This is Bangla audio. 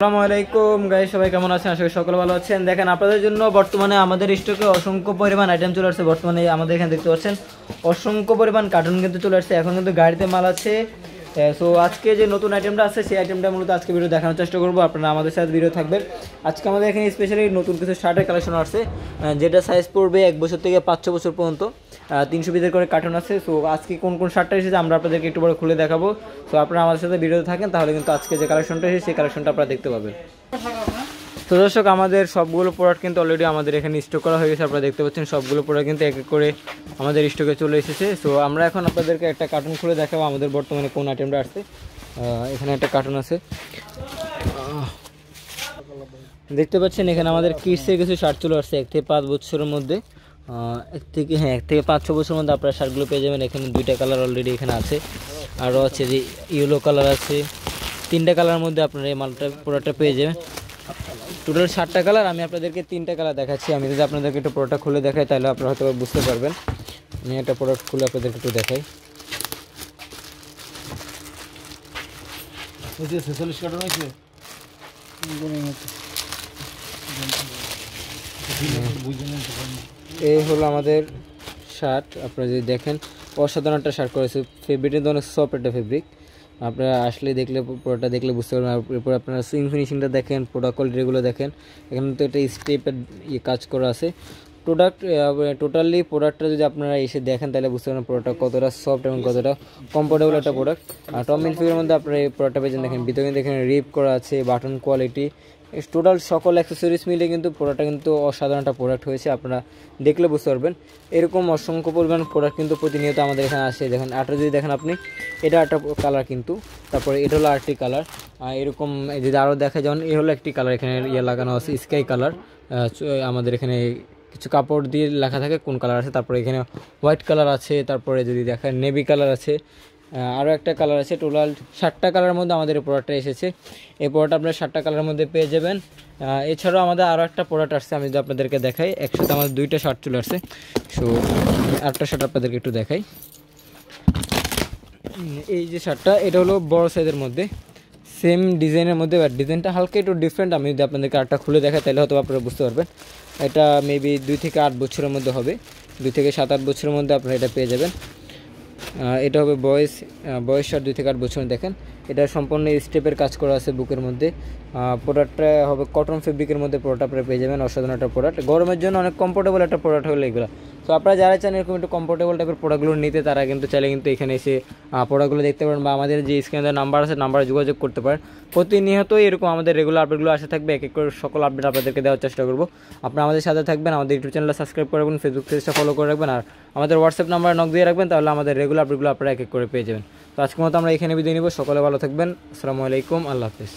আসসালামু আলাইকুম গাইস, সবাই কেমন আছেন? আশা করি সকলে ভালো আছেন। দেখেন, আপনাদের জন্য বর্তমানে আমাদের স্টকে অসংখ্য পরিমাণ আইটেম চলে আসছে। বর্তমানে আমাদের এখানে দেখতে পাচ্ছেন অসংখ্য পরিমাণ কার্টুন কিন্তু চলে আসছে। এখন কিন্তু গাড়িতে মাল আছে। সো আজকে যে নতুন আইটেমটা আছে সেই আইটেমটা মূলত আজকে ভিডিও দেখানোর চেষ্টা করবো। আপনারা আমাদের সাথে ভিডিও থাকবেন। আজকে আমাদের এখানে স্পেশালি নতুন কিছু শার্টের কালেকশন আসছে, যেটা সাইজ পড়বে 1 বছর থেকে 5-6 বছর পর্যন্ত। 300 পিসের করে কার্টুন আছে। সো আজকে কোন কোন শার্টটা এসেছে আমরা আপনাদেরকে একটু বড় খুলে দেখাবো। সো আপনারা আমাদের সাথে ভিডিওতে থাকেন, তাহলে কিন্তু আজকে যে কালেকশনটা এসেছে সেই কালেকশনটা আপনারা দেখতে পাবেন। তো দর্শক, আমাদের সবগুলো প্রোডাক্ট কিন্তু অলরেডি আমাদের এখানে স্টক করা হয়ে গেছে। আপনারা দেখতে পাচ্ছেন সবগুলো প্রোডাক্ট কিন্তু এক এক করে আমাদের স্টকে চলে এসেছে। সো আমরা এখন আপনাদেরকে একটা কার্টুন খুলে দেখাবো আমাদের বর্তমানে কোন আইটেমটা আসছে। এখানে একটা কার্টুন আছে, দেখতে পাচ্ছেন। এখানে আমাদের কিডসের কিছু শার্ট চলে আসছে 1 থেকে 5 বছরের মধ্যে। 1 থেকে 5-6 বছরের মধ্যে আপনারা শার্টগুলো পেয়ে যাবেন। এখানে 2টা কালার অলরেডি এখানে আছে, আরও আছে যে ইয়েলো কালার আছে। 3টা কালারের মধ্যে আপনারা এই মালটা প্রোডাক্টটা পেয়ে যাবেন। টোটাল 7টা কালার। আমি আপনাদেরকে 3টা কালার দেখাচ্ছি। আমি যদি আপনাদেরকে একটু প্রোডাক্টটা খুলে দেখাই তাহলে আপনারা হয়তো বুঝতে পারবেন। আমি একটা প্রোডাক্ট খুলে আপনাদেরকে একটু দেখাই। এই হলো আমাদের শার্ট। আপনারা যদি দেখেন অসাধারণ একটা শার্ট করেছে। ফেব্রিকটা অনেক সফট একটা ফেব্রিক। আপনারা আসলে দেখলে পুরোটা দেখলে বুঝতে পারবেন। এরপর আপনারা সুইং ফিনিশিংটা দেখেন, প্রোডাক্ট কোয়ালিটিগুলো দেখেন। এখানে তো একটা স্টেপের কাজ করা আছে। টোটালি প্রোডাক্টটা যদি আপনারা এসে দেখেন তাহলে বুঝতে পারবেন প্রোডাক্টটা কতটা সফট এবং কতটা কমফোর্টেবল একটা প্রোডাক্ট। আর টম মিলফিগের মধ্যে আপনারা এই প্রোডাক্টটা পেয়েছেন। দেখেন ভিতরে কিন্তু এখানে রিপ করা আছে, বাটন কোয়ালিটি, টোটাল সকল অ্যাক্সেসরিজ মিলে কিন্তু প্রোডাক্টটা কিন্তু অসাধারণ একটা প্রোডাক্ট হয়েছে। আপনারা দেখলে বুঝতে পারবেন। এরকম অসংখ্য পরিমাণ প্রোডাক্ট কিন্তু প্রতিনিয়ত আমাদের এখানে আসে। দেখেন আটটা যদি দেখেন আপনি, এটা একটা কালার কিন্তু, তারপরে এটা হলো আরেকটি কালার। এরকম যদি আরও দেখা যান, এ হলো একটি কালার এখানে লাগানো আছে স্কাই কালার। আমাদের এখানে কিছু কাপড় দিয়ে লেখা থাকে কোন কালার আছে। তারপরে এখানে হোয়াইট কালার আছে, তারপরে যদি দেখেন নেভি কালার আছে, আরও একটা কালার আছে। টোটাল 7টা কালারের মধ্যে আমাদের এই প্রোডাক্টটা এসেছে। এই প্রোডাক্ট আপনারা 7টা কালারের মধ্যে পেয়ে যাবেন। এছাড়াও আমাদের আরও একটা প্রোডাক্ট আসছে, আমি যদি আপনাদেরকে দেখাই। একসাথে আমাদের 2টা শার্ট চলে আসছে। সো আরেকটা শার্ট আপনাদেরকে একটু দেখাই। এই যে শার্টটা, এটা হলো বড় সাইজের মধ্যে, সেম ডিজাইনের মধ্যে, বাট ডিজাইনটা হালকা একটু ডিফারেন্ট। আমি যদি আপনাদেরকে আরেকটা খুলে দেখাই তাহলে হয়তো আপনারা বুঝতে পারবেন। এটা মেবি 2 থেকে 8 বছরের মধ্যে হবে। 2 থেকে 7-8 বছরের মধ্যে আপনারা এটা পেয়ে যাবেন। এটা হবে বয়স শার্ট 2 থেকে 8 বছর। দেখেন এটা সম্পূর্ণ স্টেপের কাজ করা আছে বুকের মধ্যে। প্রোডাক্টটা হবে কটন ফেব্রিকের মধ্যে। প্রোডাক্ট আপনারা পেয়ে যাবেন। অসাধারণ একটা প্রোডাক্ট, গরমের জন্য অনেক কমফোর্টেবল একটা প্রোডাক্ট হলো এগুলো। তো আপনারা যারা চান এরকম একটু কমফোর্টেবল টাইপের প্রোডাক্টগুলো নিতে, তারা কিন্তু চাইলে কিন্তু এখানে এসে প্রোডাক্টগুলো দেখতে পারেন, বা আমাদের যে স্ক্রিনে নাম্বার আছে নাম্বারে যোগাযোগ করতে পারেন। প্রতিনিয়তই এরকম আমাদের রেগুলার আপডেটগুলো আসে থাকবে। এক এক করে সকল আপডেট আপনাদেরকে দেওয়ার চেষ্টা করবো। আপনারা আমাদের সাথে থাকবেন, আমাদের ইউটিউব চ্যানেলটা সাবস্ক্রাইব করে রাখবেন, ফেসবুক পেজটা ফলো করে রাখবেন, আর আমাদের হোয়াটসঅ্যাপ নাম্বার নক দিয়ে রাখবেন। তাহলে আমাদের রেগুলার আপডেটগুলো আপনারা এক এক করে পেয়ে যাবেন। তো আজকের মতো আমরা এখানে বিদায় নিব। সকলে ভালো থাকবেন। আসসালামু আলাইকুম, আল্লাহ হাফেজ।